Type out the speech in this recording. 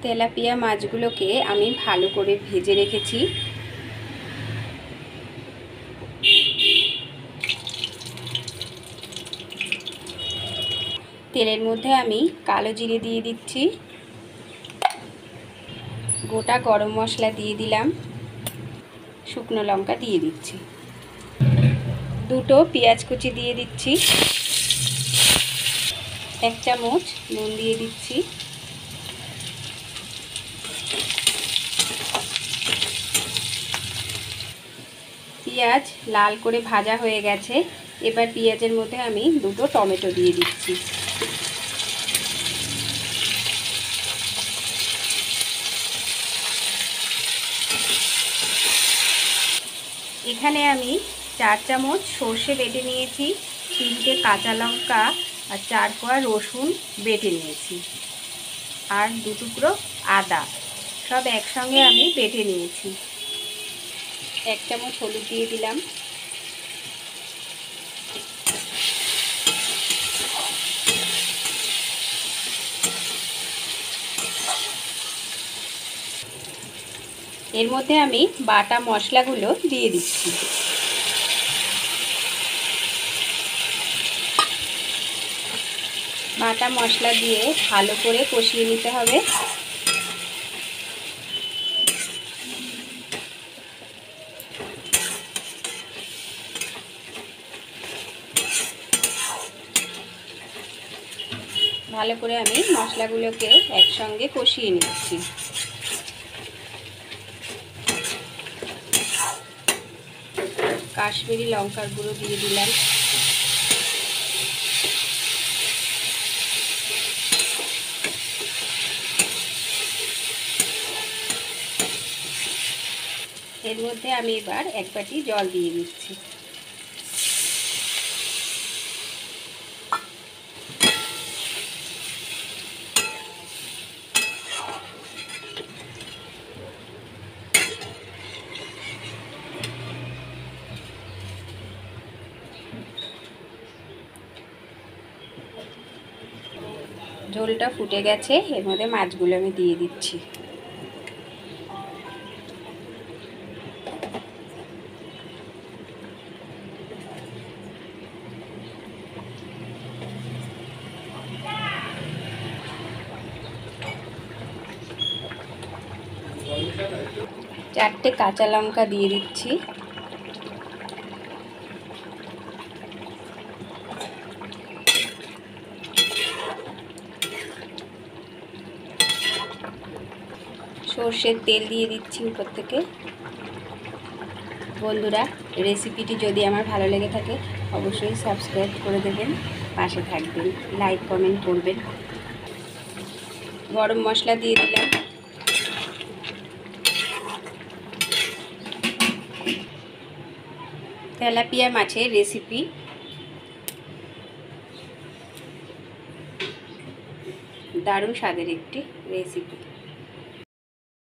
Tilapia মাছগুলোকে আমি ভালো করে ভেজে রেখেছি। তেলের মধ্যে আমি কালো জিরে দিয়ে দিচ্ছি, গোটা গরম মশলা দিয়ে দিলাম, শুকনো লঙ্কা দিয়ে দিচ্ছি, দুটো পেঁয়াজ কুচি দিয়ে দিচ্ছি, 1 চামচ নুন দিয়ে দিচ্ছি। পেঁয়াজ লাল করে ভাজা হয়ে গেছে। এবার পেঁয়াজের মধ্যে আমি দুটো টমেটো দিয়ে দিচ্ছি। এখানে আমি 4 চামচ সর্ষে বেটে নিয়েছি, 3টে কাঁচা লঙ্কা আর 4 কোয়া রসুন বেটে নিয়েছি, আর 2 টুকরো আদা, সব একসঙ্গে আমি বেটে নিয়েছি। 1 চামচ হলুদ দিয়ে দিলাম, এর মধ্যে আমি বাটা মশলাগুলো দিয়ে দিচ্ছি। বাটা মশলা দিয়ে ভালো করে কষিয়ে নিতে হবে। ভালো করে আমি মশলাগুলোকে একসঙ্গে কষিয়ে নিচ্ছি। কাশ্মীরি লঙ্কার গুঁড়ো দিয়ে দিলাম, এর মধ্যে আমি এবার 1 বাটি জল দিয়ে দিচ্ছি। ঝোলটা ফুটে গেছে, এর মধ্যে মাছগুলো আমি দিয়ে দিচ্ছি। চারটে কাঁচা লঙ্কা দিয়ে দিচ্ছি, সর্ষের তেল দিয়ে দিচ্ছি উপর থেকে। বন্ধুরা, রেসিপিটি যদি আমার ভালো লেগে থাকে অবশ্যই সাবস্ক্রাইব করে দেবেন, পাশে থাকবেন, লাইক কমেন্ট করবেন। গরম মশলা দিয়ে দিলাম, তেলাপিয়া মাছের রেসিপি। দারুণ স্বাদের একটি রেসিপি।